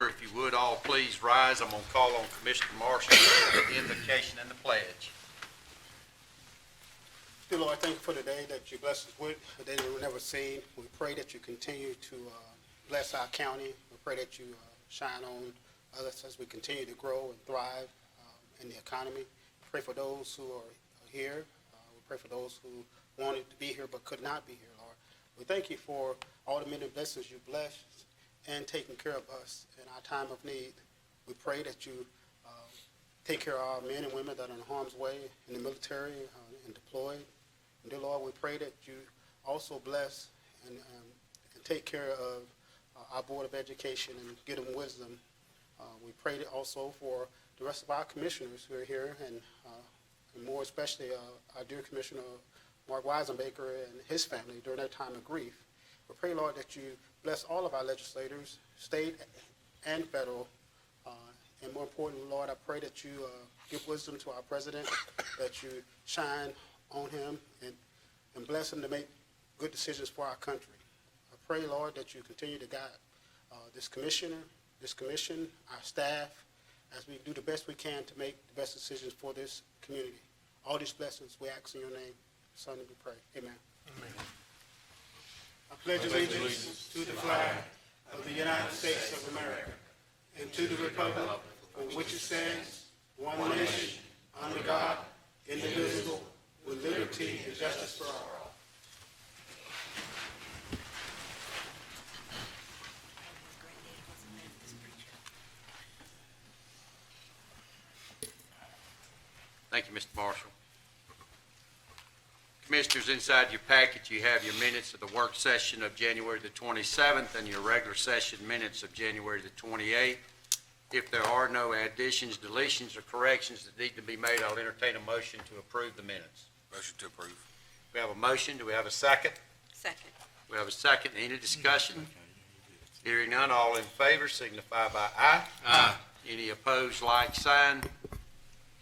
If you would all please rise, I'm going to call on Commissioner Marshall for the invocation and the pledge. Dear Lord, thank you for the day that you blessed us with, a day that we've never seen. We pray that you continue to bless our county. We pray that you shine on us as we continue to grow and thrive in the economy. Pray for those who are here. We pray for those who wanted to be here but could not be here, Lord. We thank you for all the many blessings you blessed and taking care of us in our time of need. We pray that you take care of our men and women that are in harm's way in the military and deployed. And dear Lord, we pray that you also bless and take care of our Board of Education and give them wisdom. We pray also for the rest of our commissioners who are here, and more especially our dear Commissioner Mark Weisenbaker and his family during their time of grief. We pray, Lord, that you bless all of our legislators, state and federal. And more importantly, Lord, I pray that you give wisdom to our president, that you shine on him and bless him to make good decisions for our country. I pray, Lord, that you continue to guide this commission, our staff, as we do the best we can to make the best decisions for this community. All these blessings we ask in your name. Son, we pray. Amen. Amen. I pledge allegiance to the flag of the United States of America and to the republic for which it stands, one nation, under God, indivisible, with liberty and justice for all. Thank you, Mr. Marshall. Commissioners, inside your packet, you have your minutes of the work session of January the 27th and your regular session minutes of January the 28th. If there are no additions, deletions, or corrections that need to be made, I'll entertain a motion to approve the minutes. Motion to approve. We have a motion. Do we have a second? Second. We have a second. Any discussion? Hearing none, all in favor signify by aye. Aye. Any opposed, like sign.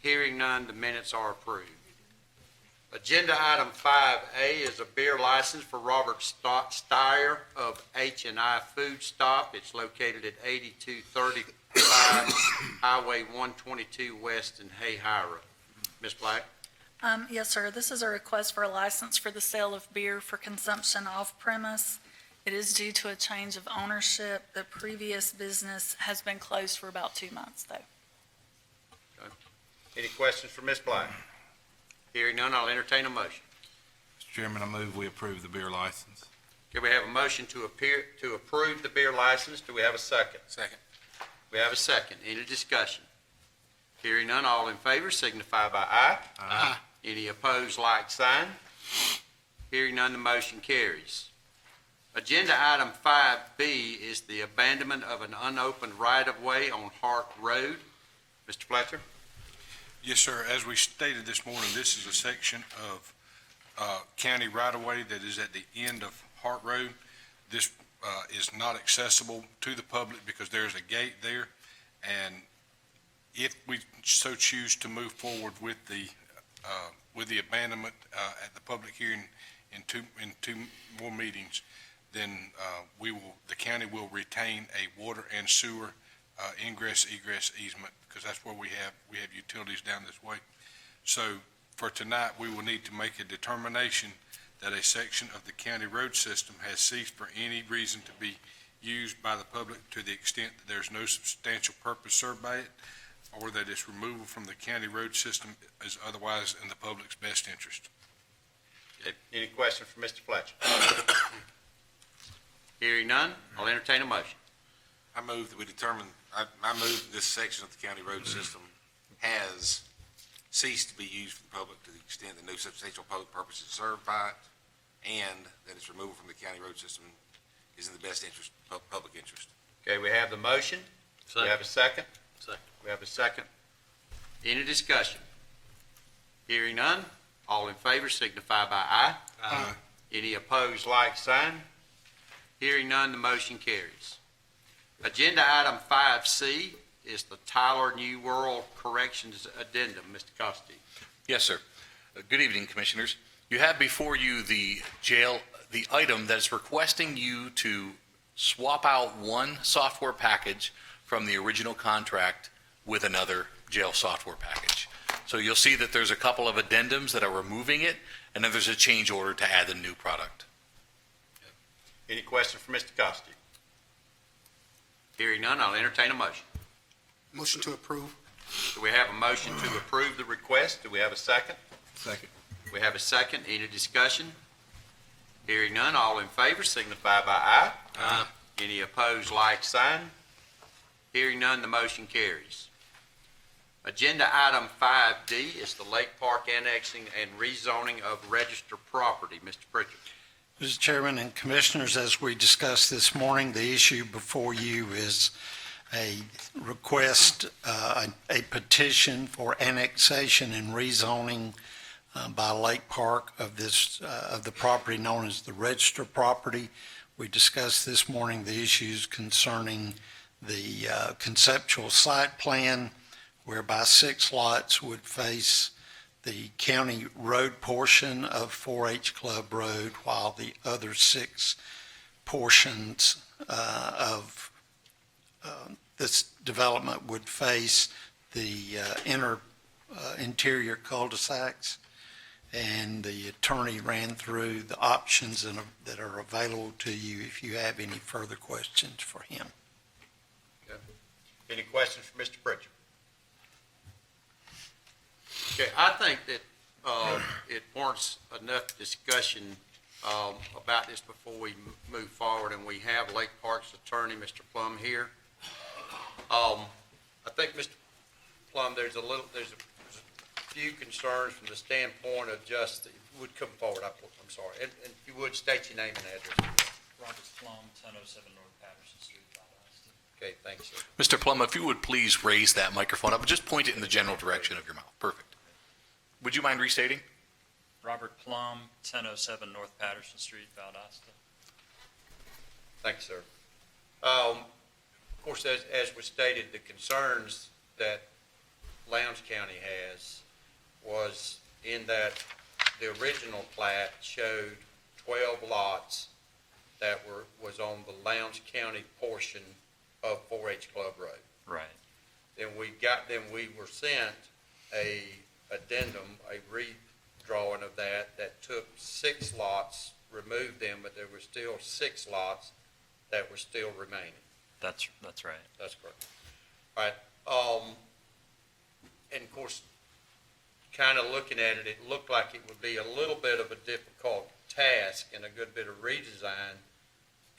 Hearing none, the minutes are approved. Agenda item 5A is a beer license for Robert Steyer of H&I Food Stop. It's located at 8235 Highway 122 West in Hayhira. Ms. Black? Yes, sir. This is a request for a license for the sale of beer for consumption off-premise. It is due to a change of ownership. The previous business has been closed for about 2 months, though. Okay. Any questions for Ms. Black? Hearing none, I'll entertain a motion. Mr. Chairman, I move we approve the beer license. Okay, we have a motion to approve the beer license. Do we have a second? Second. We have a second. Any discussion? Hearing none, all in favor signify by aye. Aye. Any opposed, like sign. Hearing none, the motion carries. Agenda item 5B is the abandonment of an unopened right-of-way on Hart Road. Mr. Fletcher? Yes, sir. As we stated this morning, this is a section of county right-of-way that is at the end of Hart Road. This is not accessible to the public because there's a gate there. And if we so choose to move forward with the abandonment at the public hearing in two more meetings, then the county will retain a water and sewer ingress egress easement, because that's where we have utilities down this way. So for tonight, we will need to make a determination that a section of the county road system has ceased for any reason to be used by the public to the extent that there's no substantial purpose served by it, or that its removal from the county road system is otherwise in the public's best interest. Okay. Any questions for Mr. Fletcher? Hearing none, I'll entertain a motion. I move that we determine, I move that this section of the county road system has ceased to be used for the public to the extent that no substantial public purpose is served by it, and that its removal from the county road system is in the best interest, public interest. Okay, we have the motion. Second. We have a second. Second. We have a second. Any discussion? Hearing none, all in favor signify by aye. Aye. Any opposed, like sign. Hearing none, the motion carries. Agenda item 5C is the Tyler New World Corrections Addendum. Mr. Costi. Yes, sir. Good evening, Commissioners. You have before you the item that is requesting you to swap out one software package from the original contract with another jail software package. So you'll see that there's a couple of addendums that are removing it, and then there's a change order to add the new product. Any questions for Mr. Costi? Hearing none, I'll entertain a motion. Motion to approve. Do we have a motion to approve the request? Do we have a second? Second. We have a second. Any discussion? Hearing none, all in favor signify by aye. Aye. Any opposed, like sign. Hearing none, the motion carries. Agenda item 5D is the Lake Park annexing and rezoning of registered property. Mr. Pritchard. Mr. Chairman and Commissioners, as we discussed this morning, the issue before you is a request, a petition for annexation and rezoning by Lake Park of the property known as the registered property. We discussed this morning the issues concerning the conceptual site plan, whereby 6 lots would face the county road portion of 4-H Club Road, while the other 6 portions of this development would face the interior cul-de-sacs. And the attorney ran through the options that are available to you if you have any further questions for him. Any questions for Mr. Pritchard? Okay, I think that it warrants enough discussion about this before we move forward, and we have Lake Park's attorney, Mr. Plum, here. I think, Mr. Plum, there's a few concerns from the standpoint of just, would come forward, I'm sorry, and if you would, state your name and address. Robert Plum, 1007 North Patterson Street, Valdosta. Okay, thanks, sir. Mr. Plum, if you would please raise that microphone up, just point it in the general direction of your mouth. Perfect. Would you mind restating? Robert Plum, 1007 North Patterson Street, Valdosta. Thanks, sir. Of course, as was stated, the concerns that Lowndes County has was in that the original plat showed 12 lots that was on the Lowndes County portion of 4-H Club Road. Right. Then we were sent a addendum, a redrawing of that took 6 lots, removed them, but there were still 6 lots that were still remaining. That's right. That's correct. All right, and of course, kind of looking at it, it looked like it would be a little bit of a difficult task and a good bit of redesign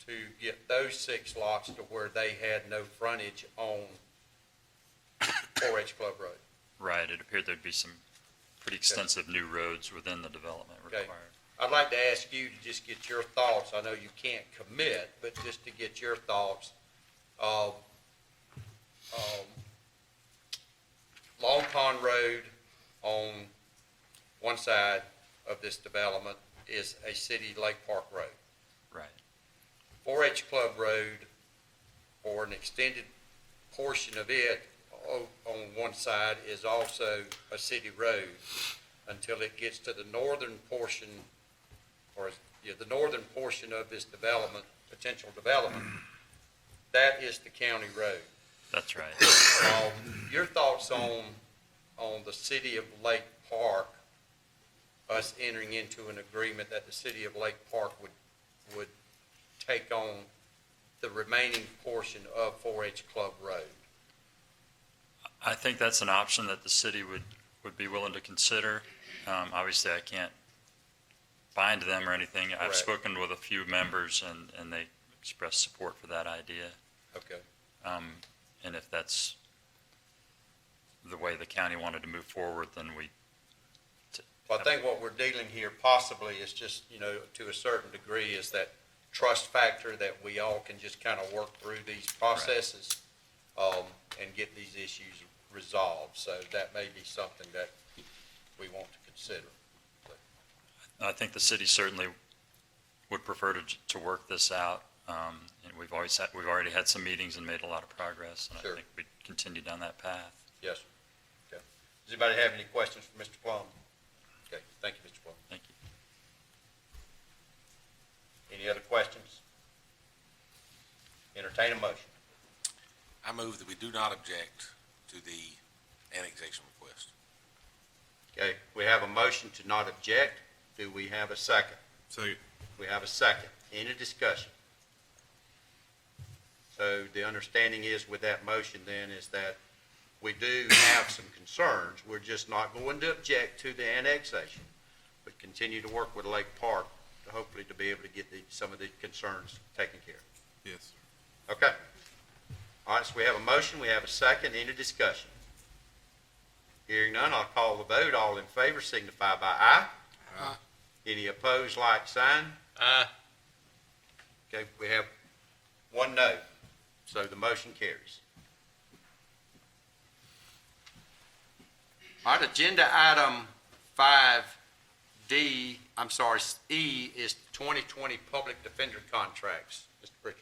to get those 6 lots to where they had no frontage on 4-H Club Road. Right. It appeared there'd be some pretty extensive new roads within the development Okay. required. I'd like to ask you to just get your thoughts. I know you can't commit, but just to get your thoughts of Long Pond Road on one side of this development is a city Lake Park Road. Right. 4-H Club Road, or an extended portion of it on one side, is also a city road until it gets to the northern portion, the northern portion of this development, potential development. That is the county road. That's right. Your thoughts on the city of Lake Park, us entering into an agreement that the city of Lake Park would take on the remaining portion of 4-H Club Road? I think that's an option that the city would be willing to consider. Obviously, I can't bind them or anything. I've Correct. spoken with a few members, and they expressed support for that idea. Okay. And if that's the way the county wanted to move forward, then Well, I think what we're dealing here possibly is just, to a certain degree, is that trust factor that we all can just kind of work through these processes and get these issues resolved. So that may be something that we want to consider. I think the city certainly would prefer to work this out. And we've already had some meetings and made a lot of progress, and Sure. I think we continue down that path. Yes, sir. Okay. Does anybody have any questions for Mr. Plum? Okay, thank you, Mr. Plum. Thank you. Any other questions? Entertain a motion. I move that we do not object to the annexation request. Okay, we have a motion to not object. Do we have a second? Second. We have a second. Any discussion? So the understanding is with that motion then is that we do have some concerns. We're just not going to object to the annexation, but continue to work with Lake Park to hopefully to be able to get some of the concerns taken care of. Yes. Okay. All right, so we have a motion, we have a second, any discussion? Hearing none, I'll call the vote. All in favor signify by aye. Aye. Any opposed, like sign? Aye. Okay, we have one no, so the motion carries. All right, agenda item 5D, E is 2020 public defender contracts. Mr. Pritchard.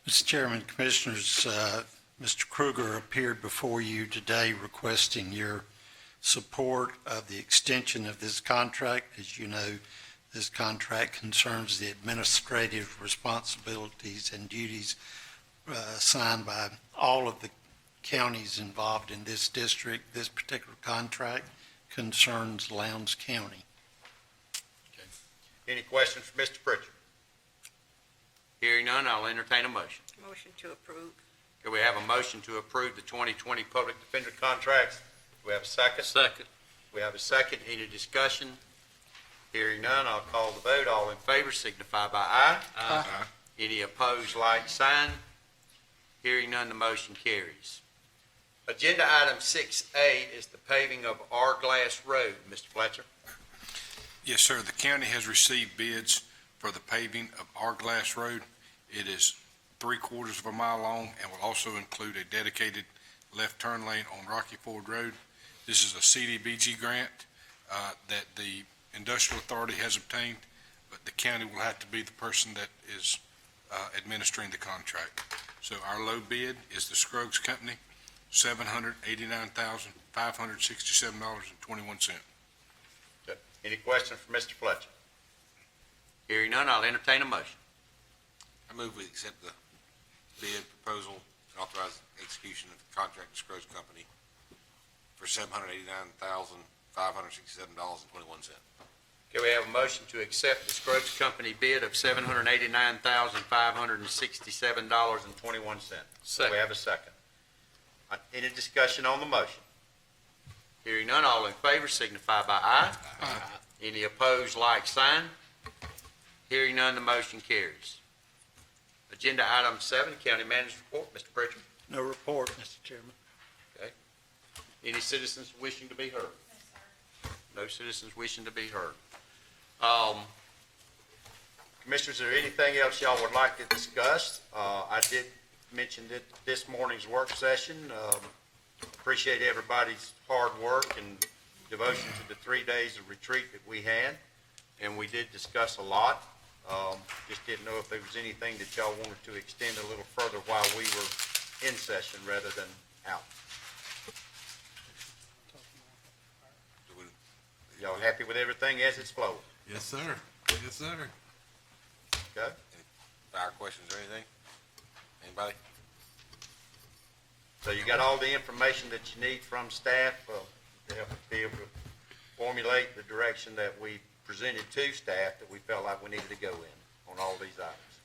Mr. Chairman, Commissioners, Mr. Kruger appeared before you today requesting your support of the extension of this contract. As you know, this contract concerns the administrative responsibilities and duties assigned by all of the counties involved in this district. This particular contract concerns Lowndes County. Any questions for Mr. Pritchard? Hearing none, I'll entertain a motion. Motion to approve. Okay, we have a motion to approve the 2020 public defender contracts. Do we have a second? Second. We have a second. Any discussion? Hearing none, I'll call the vote. All in favor signify by aye. Aye. Any opposed, like sign. Hearing none, the motion carries. Agenda item 6A is the paving of R-Glass Road. Mr. Fletcher? Yes, sir. The county has received bids for the paving of our Glass Road. It is 3/4 of a mile long and will also include a dedicated left turn lane on Rocky Ford Road. This is a CDBG grant that the Industrial Authority has obtained, but the county will have to be the person that is administering the contract. So our low bid is the Scruggs Company, $789,567.21. Any questions for Mr. Fletcher? Hearing none, I'll entertain a motion. I move we accept the bid proposal and authorize execution of the contract with Scruggs Company for $789,567.21. Okay, we have a motion to accept the Scruggs Company bid of $789,567.21. Second. We have a second. Any discussion on the motion? Hearing none, all in favor signify by aye. Aye. Any opposed, like sign. Hearing none, the motion carries. Agenda item 7, County Manager's Report. Mr. Pritchard. No report, Mr. Chairman. Any citizens wishing to be heard? No citizens wishing to be heard. Commissioners, is there anything else y'all would like to discuss? I did mention that this morning's work session. Appreciate everybody's hard work and devotion to the 3 days of retreat that we had, and we did discuss a lot. Just didn't know if there was anything that y'all wanted to extend a little further while we were in session rather than out. Y'all happy with everything as it's flowing? Yes, sir. Yes, sir. Okay? Fire questions or anything? Anybody? So you got all the information that you need from staff to help be able to formulate the direction that we presented to staff that we felt like we needed to go in on all these items.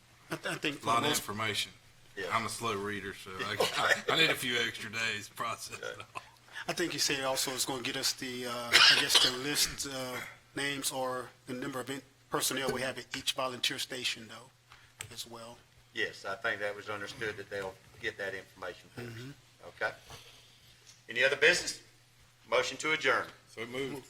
I think A lot of information. Yeah. I'm a slow reader, so I need a few extra days to process it all. I think you said also it's going to get us the, I guess, the list names or the number of personnel we have at each volunteer station, though, as well. Yes, I think that was understood that they'll get that information for us. Okay? Any other business? Motion to adjourn. So move.